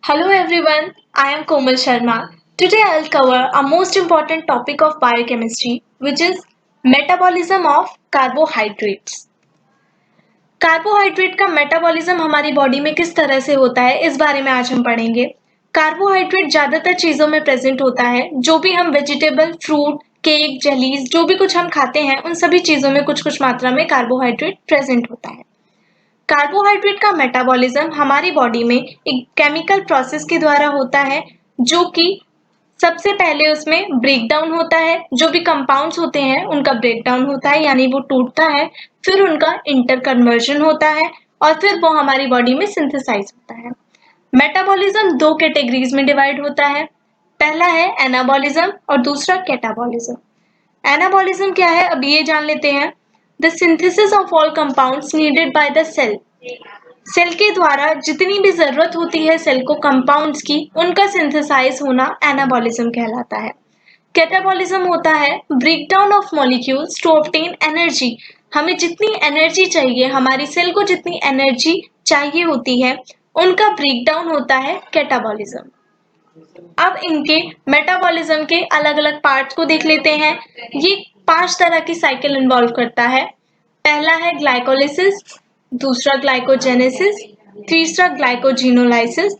Hello everyone, I am Komal Sharma. Today I'll cover a most important topic of biochemistry, which is metabolism of carbohydrates. Carbohydrate का metabolism हमारी body में किस तरह से होता है, इस बारे में आज हम पढ़ेंगे। कार्बोहाइड्रेट ज्यादातर चीजों में प्रेजेंट होता है। जो भी हम वेजिटेबल, फ्रूट, केक, जेलीज, जो भी कुछ हम खाते हैं, उन सभी चीजों में कुछ कुछ मात्रा में कार्बोहाइड्रेट प्रेजेंट होता है। कार्बोहाइड्रेट का मेटाबॉलिज्म हमारी बॉडी में एक केमिकल प्रोसेस के द्वारा होता है, जो कि सबसे पहले उसमें ब्रेक डाउन होता है। जो भी कंपाउंड्स होते हैं उनका ब्रेक डाउन होता है, यानी वो टूटता है। फिर उनका इंटर कन्वर्जन होता है और फिर वो हमारी बॉडी में सिंथेसाइज होता है। मेटाबॉलिज्म दो कैटेगरीज में डिवाइड होता है। पहला है एनाबॉलिज्म और दूसरा कैटाबॉलिज्म। एनाबॉलिज्म क्या है, अब ये जान लेते हैं। The synthesis of all compounds needed by the cell. Cell के द्वारा जितनी भी जरूरत होती है सेल को कंपाउंड्स की, उनका सिंथेसाइज होना एनाबॉलिज्म कहलाता है। कैटाबॉलिज्म होता है breakdown of molecules to obtain energy. हमें जितनी एनर्जी चाहिए, हमारी सेल को जितनी एनर्जी चाहिए होती है, उनका ब्रेकडाउन होता है कैटाबॉलिज्म। अब इनके मेटाबॉलिज्म के अलग अलग पार्ट्स को देख लेते हैं। ये 5 तरह की साइकिल इन्वॉल्व करता है। पहला है ग्लाइकोलिसिस, दूसरा ग्लाइकोजेनेसिस, तीसरा ग्लाइकोजिनोलाइसिस,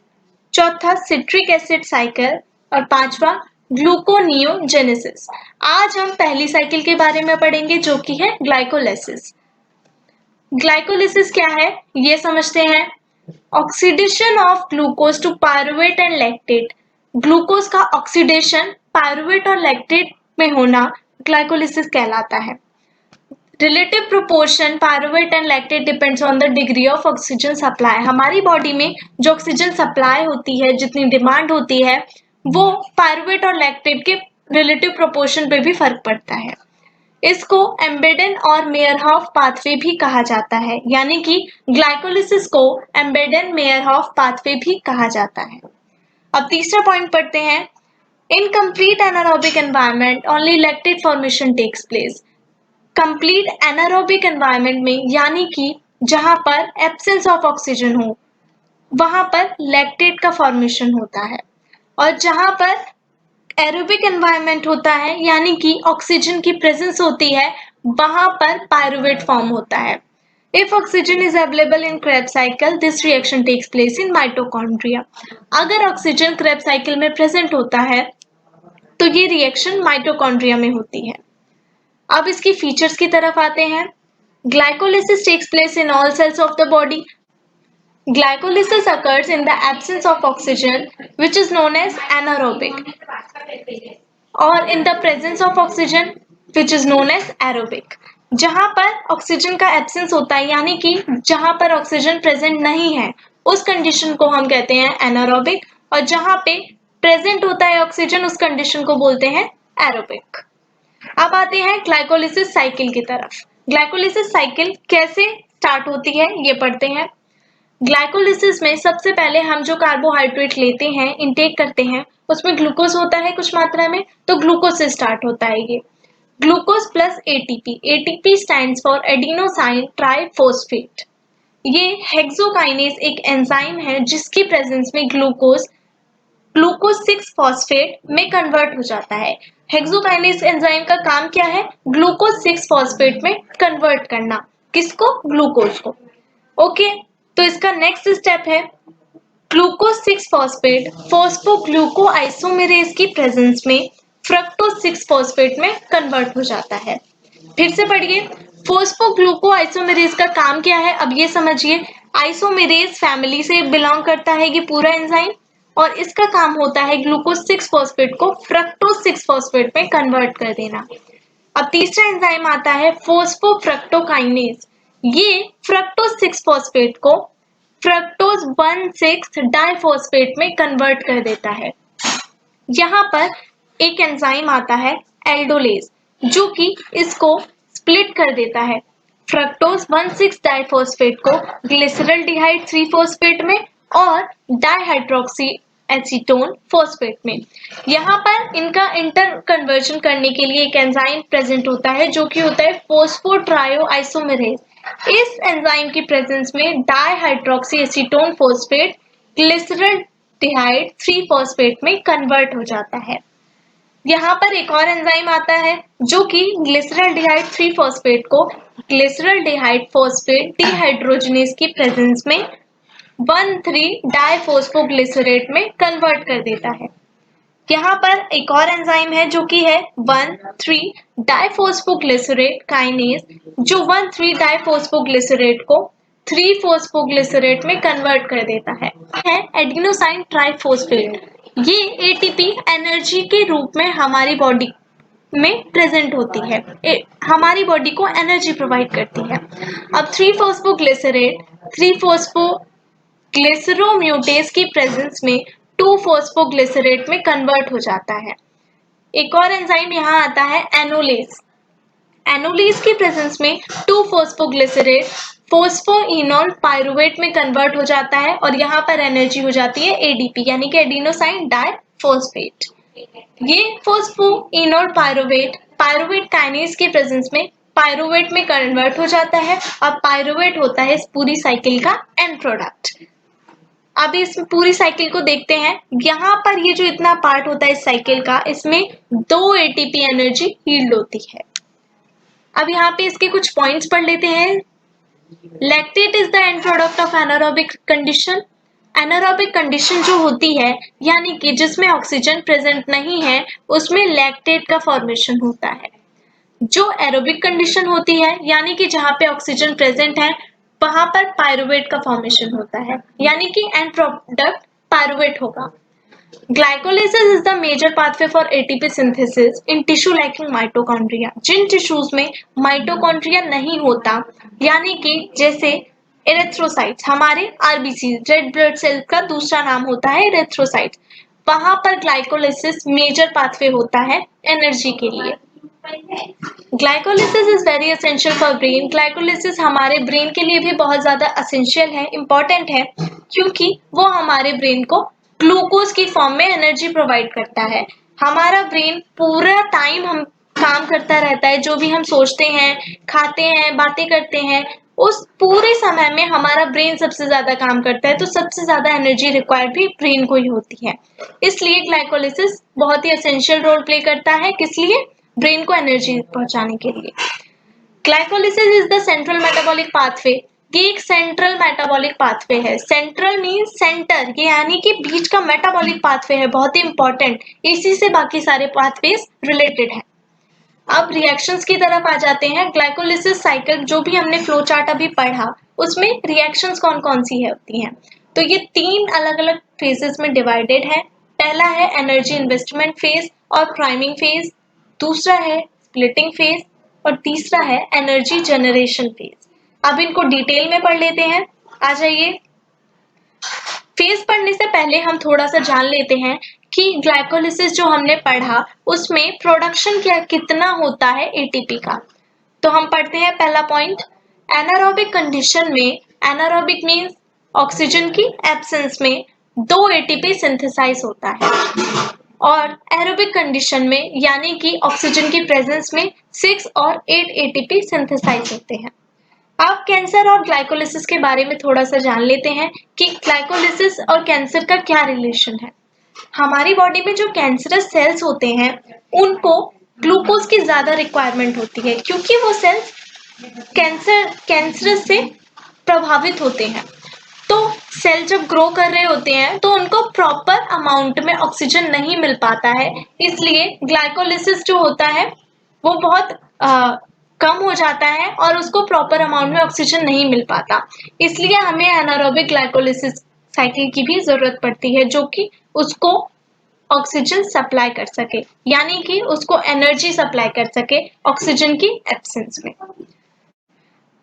चौथा सिट्रिक एसिड साइकिल और पांचवा ग्लूकोनियोजेनेसिस। आज हम पहली साइकिल के बारे में पढ़ेंगे, जो कि है ग्लाइकोलिसिस। ग्लाइकोलिसिस क्या है, ये समझते हैं। Oxidation of glucose to pyruvate and lactate. Glucose का ऑक्सीडेशन पायरुवेट और लैक्टेट में होना ग्लाइकोलिसिस कहलाता है। Relative proportion pyruvate and lactate depends on the degree of oxygen supply. हमारी बॉडी में जो ऑक्सीजन सप्लाई होती है, जितनी डिमांड होती है, वो पायरुवेट और लैक्टेट के रिलेटिव प्रोपोर्शन पे भी फर्क पड़ता है। इसको एम्बेडन और मेयरहॉफ पाथवे भी कहा जाता है, यानी कि ग्लाइकोलिसिस को एम्बेडन मेयरहॉफ पाथवे भी कहा जाता है। अब तीसरा पॉइंट पढ़ते हैं। In complete anaerobic environment only lactate formation takes place. Complete anaerobic environment में, यानी कि जहां पर एब्सेंस ऑफ ऑक्सीजन हो, वहां पर लैक्टेट का फॉर्मेशन होता है। और जहां पर एरोबिक एनवायरनमेंट होता है, यानी कि ऑक्सीजन की प्रेजेंस होती है, वहां पर पायरुवेट फॉर्म होता है। If oxygen is available in Kreb cycle, this reaction takes place in mitochondria. अगर ऑक्सीजन क्रेब साइकिल में प्रेजेंट होता है तो ये रिएक्शन माइटोकॉन्ड्रिया में होती है। अब इसकी फीचर्स की तरफ आते हैं। Glycolysis takes place in all cells of the body. Glycolysis occurs in the absence of oxygen, which is known as anaerobic, और in the presence of oxygen, which is known as aerobic. जहां पर oxygen का absence होता है, यानी कि जहां पर ऑक्सीजन प्रेजेंट नहीं है, उस कंडीशन को हम कहते हैं एनारोबिक, और जहां पे प्रेजेंट होता है ऑक्सीजन, उस कंडीशन को बोलते हैं एरोबिक। अब आते हैं ग्लाइकोलिसिस साइकिल की तरफ। ग्लाइकोलिसिस साइकिल कैसे स्टार्ट होती है, ये पढ़ते हैं। ग्लाइकोलिसिस में सबसे पहले हम जो कार्बोहाइड्रेट लेते हैं, इनटेक करते हैं, उसमें ग्लूकोज होता है कुछ मात्रा में, तो ग्लूकोज से स्टार्ट होता है ये। Glucose plus ATP. ATP stands for adenosine triphosphate. ये हेक्सोकाइनेज एक एंजाइम है, जिसकी प्रेजेंस में ग्लूकोज ग्लूकोज 6 फॉस्फेट में कन्वर्ट हो जाता है। हेक्सोकाइनेज एंजाइम का काम क्या है, ग्लूकोज 6 फॉस्फेट में कन्वर्ट करना। किसको, ग्लूकोज को। ओके, तो इसका नेक्स्ट स्टेप है ग्लूकोज 6 फॉस्फेट फॉस्फोग्लूको आइसोमेरेज की प्रेजेंस में फ्रक्टोज 6 फॉस्फेट में कन्वर्ट हो जाता है। फिर से पढ़िए। फॉस्फोग्लूको आइसोमेरेज का काम क्या है, अब ये समझिए। आइसोमेरेज फैमिली से बिलोंग करता है ये पूरा एंजाइम, और इसका काम होता है ग्लूकोज 6 फॉस्फेट को फ्रक्टोज 6 फॉस्फेट में कन्वर्ट कर देना। अब तीसरा एंजाइम आता है फोस्फोफ्रक्टोकाइनेज। ये फ्रक्टोज 6 फॉस्फेट को फ्रक्टोज 1,6 डाइफॉस्फेट में कन्वर्ट कर देता है। यहाँ पर एक एंजाइम आता है एल्डोलेज, जो कि इसको स्प्लिट कर देता है फ्रक्टोज 1,6 डाइफॉस्फेट को ग्लिसरल्डिहाइड 3 फॉस्फेट में और डाइहाइड्रोक्सी एसीटोन फॉस्फेट में। यहाँ पर इनका इंटर कन्वर्जन करने के लिए एक एंजाइम प्रेजेंट होता है, जो कि होता है फोस्फोट्रायो आइसोमेरेज। इस एंजाइम की प्रेजेंस में dihydroxy acetone phosphate glycerol glyceraldehyde 3 phosphate में कन्वर्ट हो जाता है। यहाँ पर एक और एंजाइम आता है जो कि ग्लिसरल्डिहाइड 3 फॉस्फेट को ग्लिसरल्डिहाइड फॉस्फेट डिहाइड्रोजनेज की प्रेजेंस में 1,3-डाइफॉस्फोग्लिसरेट में कन्वर्ट कर देता है। यहाँ पर एक और एंजाइम है जो कि है 1,3-डाइफॉस्फोग्लिसरेट काइनेज, जो 1,3-डाइफॉस्फोग्लिसरेट को 3-फॉस्फोग्लिसरेट में कन्वर्ट कर देता है एडिनोसाइन ट्राइफॉस्फेट। ये एटीपी एनर्जी के रूप में हमारी बॉडी में प्रेजेंट होती है, हमारी बॉडी को एनर्जी प्रोवाइड करती है। अब 3-फॉस्फोग्लिसरेट 3-फॉस्फोग्लिसरोम्यूटेज की प्रेजेंस में 2-फॉस्फोग्लिसरेट में कन्वर्ट हो जाता है। एक और एंजाइम यहाँ आता है एनोलेज। एनोलेज की प्रेजेंस में 2-फॉस्फोग्लिसरेट फोस्फोइनोल पायरुवेट में कन्वर्ट हो जाता है और यहाँ पर एनर्जी हो जाती है एडीपी यानी कि एडिनोसाइन डाइफॉस्फेट। ये फोस्फोइनोल पायरुवेट पायरुवेट काइनेज के प्रेजेंस में पायरुवेट में कन्वर्ट हो जाता है। अब पायरुवेट होता है इस पूरी साइकिल का एंड प्रोडक्ट। अब इस पूरी साइकिल को देखते हैं। यहाँ पर ये जो इतना पार्ट होता है इस साइकिल का, इसमें 2 एटीपी एनर्जी यील्ड होती है। अब यहाँ पे इसके कुछ पॉइंट्स पढ़ लेते हैं। Lactate is the end product of anaerobic condition. Anaerobic condition जो होती है यानी कि जिसमें ऑक्सीजन प्रेजेंट नहीं है, उसमें लैक्टेट का फॉर्मेशन होता है। जो एरोबिक कंडीशन होती है यानी कि जहाँ पे ऑक्सीजन प्रेजेंट है, वहां पर पायरुवेट का फॉर्मेशन होता है यानी कि एंड प्रोडक्ट पायरुवेट होगा। Glycolysis is the major pathway for ATP synthesis in tissue lacking mitochondria. जिन टिश्यूज में माइटोकॉन्ड्रिया नहीं होता यानी कि जैसे एरिथ्रोसाइट्स, हमारे आरबीसी रेड ब्लड सेल का दूसरा नाम होता है एरिथ्रोसाइट्स, वहां पर ग्लाइकोलाइसिस मेजर पाथवे होता है एनर्जी के लिए। Glycolysis is very essential for brain. Glycolysis हमारे ब्रेन के लिए भी बहुत ज्यादा एसेंशियल है, इंपॉर्टेंट है, क्योंकि वो हमारे ब्रेन को ग्लूकोज की फॉर्म में एनर्जी प्रोवाइड करता है। हमारा ब्रेन पूरा टाइम हम काम करता रहता है, जो भी हम सोचते हैं, खाते हैं, बातें करते हैं, उस पूरे समय में हमारा ब्रेन सबसे ज्यादा काम करता है, तो सबसे ज्यादा एनर्जी रिक्वायर्ड भी ब्रेन को ही होती है। इसलिए ग्लाइकोलाइसिस बहुत ही एसेंशियल रोल प्ले करता है, किस लिए? ब्रेन को एनर्जी पहुंचाने के लिए। Glycolysis is the central metabolic pathway. ये एक सेंट्रल मेटाबॉलिक पाथवे है। सेंट्रल मीन सेंटर, ये यानी कि बीच का मेटाबॉलिक पाथवे है, बहुत ही इंपॉर्टेंट। इसी से बाकी सारे पाथवेज रिलेटेड है। अब रिएक्शंस की तरफ आ जाते हैं। ग्लाइकोलाइसिस साइकिल जो भी हमने फ्लो चार्ट अभी पढ़ा, उसमें रिएक्शंस कौन कौन सी होती हैं, तो ये 3 अलग अलग फेजेस में डिवाइडेड है। पहला है एनर्जी इन्वेस्टमेंट फेज और प्राइमिंग फेज, दूसरा है स्प्लिटिंग फेज और तीसरा है एनर्जी जनरेशन फेज। अब इनको डिटेल में पढ़ लेते हैं, आ जाइए। फेज पढ़ने से पहले हम थोड़ा सा जान लेते हैं कि ग्लाइकोलाइसिस जो हमने पढ़ा उसमें प्रोडक्शन क्या कितना होता है एटीपी का। तो हम पढ़ते हैं पहला पॉइंट, एनारोबिक कंडीशन में, एनारोबिक मींस ऑक्सीजन की एब्सेंस में 2 एटीपी सिंथेसाइज होता है और एरोबिक कंडीशन में यानी कि ऑक्सीजन की प्रेजेंस में 6 और 8 एटीपी सिंथेसाइज होते हैं। अब कैंसर और ग्लाइकोलाइसिस के बारे में थोड़ा सा जान लेते हैं कि ग्लाइकोलाइसिस और कैंसर का क्या रिलेशन है। हमारी बॉडी में जो कैंसरस सेल्स होते हैं उनको ग्लूकोज की ज्यादा रिक्वायरमेंट होती है, क्योंकि वो सेल्स कैंसरस से प्रभावित होते हैं। तो सेल जब ग्रो कर रहे होते हैं तो उनको प्रॉपर अमाउंट में ऑक्सीजन नहीं मिल पाता है, इसलिए ग्लाइकोलाइसिस जो होता है वो बहुत कम हो जाता है और उसको प्रॉपर अमाउंट में ऑक्सीजन नहीं मिल पाता। इसलिए हमें एनारोबिक ग्लाइकोलाइसिस साइकिल की भी जरूरत पड़ती है, जो कि उसको ऑक्सीजन सप्लाई कर सके, यानी कि उसको एनर्जी सप्लाई कर सके ऑक्सीजन की एब्सेंस में।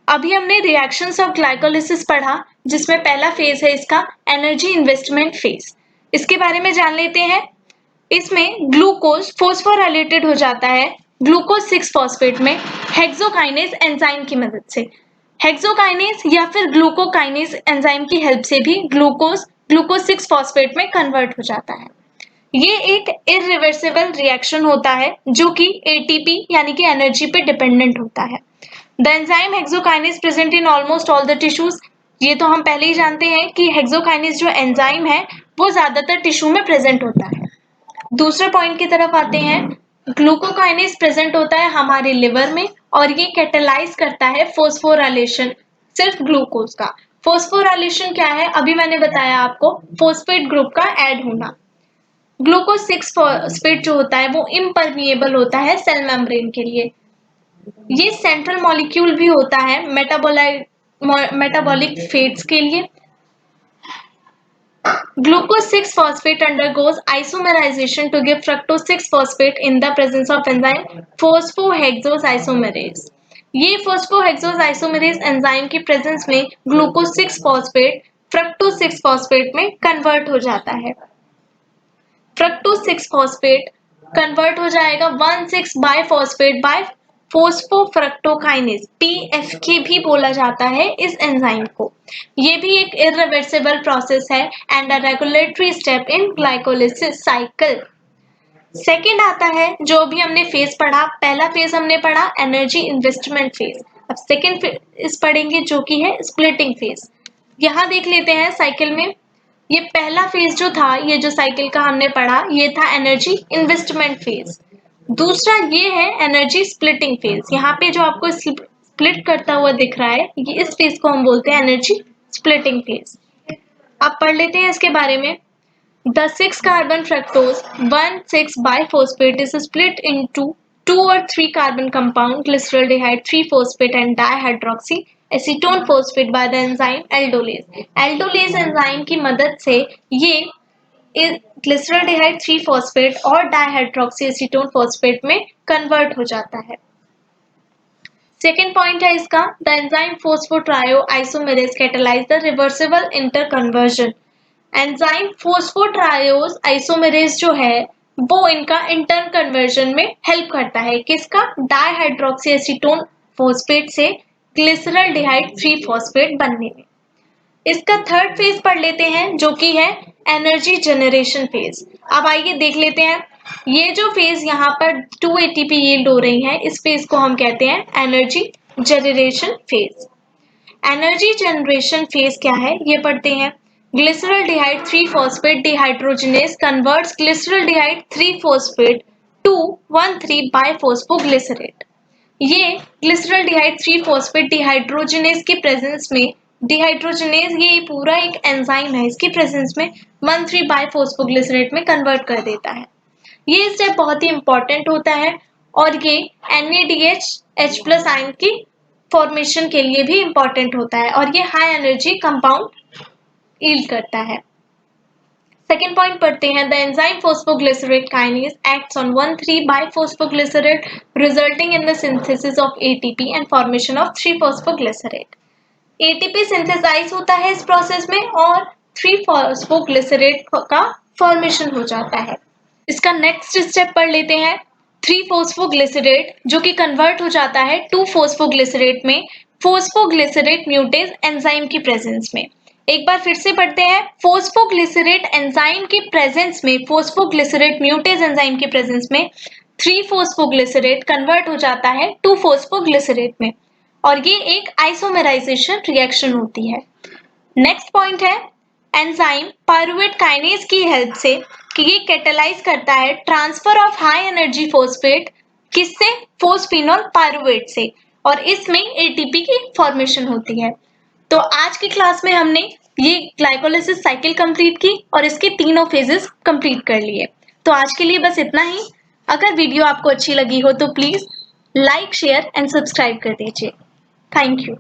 अभी हमने रिएक्शंस ऑफ ग्लाइकोलाइसिस पढ़ा, जिसमें पहला फेज है इसका एनर्जी इन्वेस्टमेंट फेज। इसके बारे में जान लेते हैं। इसमें ग्लूकोज फोस्फोराइलेटेड हो जाता है ग्लूकोज 6 फॉस्फेट में हेक्सोकाइनेज एंजाइम की मदद से। हेक्सोकाइनेज या फिर ग्लूकोकाइनेज एंजाइम की हेल्प से भी ग्लूकोज 6 फॉस्फेट में कन्वर्ट हो जाता है। ये एक इरिवर्सिबल रिएक्शन होता है जो कि एटीपी यानी कि एनर्जी पे डिपेंडेंट होता है। The enzyme hexokinase present in almost all the tissues. ये तो हम पहले ही जानते हैं कि हेक्सोकाइनेज जो एंजाइम है वो ज्यादातर टिश्यू में प्रेजेंट होता है। दूसरे पॉइंट की तरफ आते हैं। ग्लूकोकाइनेज प्रेजेंट होता है हमारे लिवर में और ये कैटेलाइज करता है फोस्फोराइलेशन, सिर्फ ग्लूकोज का। फोस्फोराइलेशन क्या है? अभी मैंने बताया आपको, फोस्फेट ग्रुप का ऐड होना। ग्लूकोज 6 फॉस्फेट जो होता है वो इम्परमिएबल होता है सेल मेम्ब्रेन के लिए। ये सेंट्रल मॉलिक्यूल भी होता है मेटाबॉलिक फेट्स के लिए। Glucose 6-phosphate undergoes isomerization to give fructose 6-phosphate in the presence of enzyme phosphohexose isomerase। ये phosphohexose isomerase एंजाइम की प्रेजेंस में ग्लूकोज 6-phosphate फ्रक्टोज 6-phosphate में कन्वर्ट हो जाता है। फ्रक्टोज 6-phosphate कन्वर्ट हो जाएगा 1,6-बाइफॉस्फेट बाय फोस्फोफ्रक्टोकाइनेज, पीएफके भी बोला जाता है इस एंजाइम को। ये भी एक इरिवर्सिबल प्रोसेस है and a regulatory step in glycolysis cycle. Second आता है जो भी हमने फेज पढ़ा, पहला फेज हमने पढ़ा एनर्जी इन्वेस्टमेंट फेज। अब सेकेंड फेज पढ़ेंगे जो कि है स्प्लिटिंग फेज। यहाँ देख लेते हैं साइकिल में, ये पहला फेज जो था, ये जो साइकिल का हमने पढ़ा, ये था एनर्जी इन्वेस्टमेंट फेज। दूसरा ये है एनर्जी स्प्लिटिंग फेज। यहाँ पे जो आपको स्प्लिट करता हुआ दिख रहा है, ये इस फेज को हम बोलते हैं एनर्जी स्प्लिटिंग फेज। अब पढ़ लेते हैं इसके बारे में। The 6-carbon fructose 1,6-biphosphate is split into 2 or 3 carbon compound glyceraldehyde 3-phosphate and dihydroxy acetone phosphate by the enzyme aldolase। aldolase enzyme की मदद से ये ग्लिसरॉल्डिहाइड 3-phosphate और डाइहाइड्रोक्सी एसीटोन फॉस्फेट में कन्वर्ट हो जाता है। सेकेंड पॉइंट है इसका, the enzyme phosphotriose isomerase catalyse the reversible interconversion. Enzyme phosphotriose isomerase जो है वो इनका इंटर कन्वर्जन में हेल्प करता है। किसका? डाइहाइड्रोक्सी एसीटोन फॉस्फेट से ग्लिसरॉल्डिहाइड 3-phosphate बनने में। इसका थर्ड फेज पढ़ लेते हैं जो कि है एनर्जी जनरेशन फेज। अब आइए देख लेते हैं, ये जो फेज यहाँ पर 2 ATP यील्ड हो रही है, इस फेज को हम कहते हैं energy generation phase. Energy generation phase क्या है ये पढ़ते हैं। Glyceraldehyde 3-phosphate dehydrogenase converts glyceraldehyde 3-phosphate to one three biphosphoglycerate. ये ग्लिसरॉल्डिहाइड 3-phosphate डिहाइड्रोजनेज की प्रेजेंस में, डिहाइड्रोजनेज ये पूरा एक एंजाइम है, इसकी प्रेजेंस में 1,3-बाइफॉस्फोग्लिसरेट में कन्वर्ट कर देता है। ये स्टेप बहुत ही इंपॉर्टेंट होता है और ये NADH+ आयन की फॉर्मेशन के लिए भी इंपॉर्टेंट होता है और ये हाई एनर्जी कंपाउंड यील्ड करता है। सेकेंड पॉइंट पढ़ते हैं, the enzyme phosphoglycerate kinase acts on one three biphosphoglycerate resulting in the synthesis of ATP and formation of 3-phosphoglycerate। ATP synthesise होता है इस प्रोसेस में और 3-phosphoglycerate का फॉर्मेशन हो जाता है। इसका नेक्स्ट स्टेप पढ़ लेते हैं। 3-phosphoglycerate जो कि कन्वर्ट हो जाता है 2-phosphoglycerate में फोस्फोग्लिसरेट म्यूटेज एंजाइम की प्रेजेंस में। एक बार फिर से पढ़ते हैं, फोस्फोग्लिसरेट एंजाइम की प्रेजेंस में, फोस्फोग्लिसरेट म्यूटेज एंजाइम की प्रेजेंस में 3-phosphoglycerate कन्वर्ट हो जाता है 2-phosphoglycerate में और ये एक आइसोमेराइजेशन रिएक्शन होती है। नेक्स्ट पॉइंट है, एंजाइम पायरुवेट काइनेज की हेल्प से कि ये कैटेलाइज करता है transfer of high energy phosphate, किससे? फोस्फिनोल पायरुवेट से, और इसमें ATP की फॉर्मेशन होती है। तो आज की क्लास में हमने ये ग्लाइकोलिसिस साइकिल कंप्लीट की और इसके तीनों फेजेस कंप्लीट कर लिए। तो आज के लिए बस इतना ही। अगर वीडियो आपको अच्छी लगी हो तो please like, share and subscribe कर दीजिए। Thank you.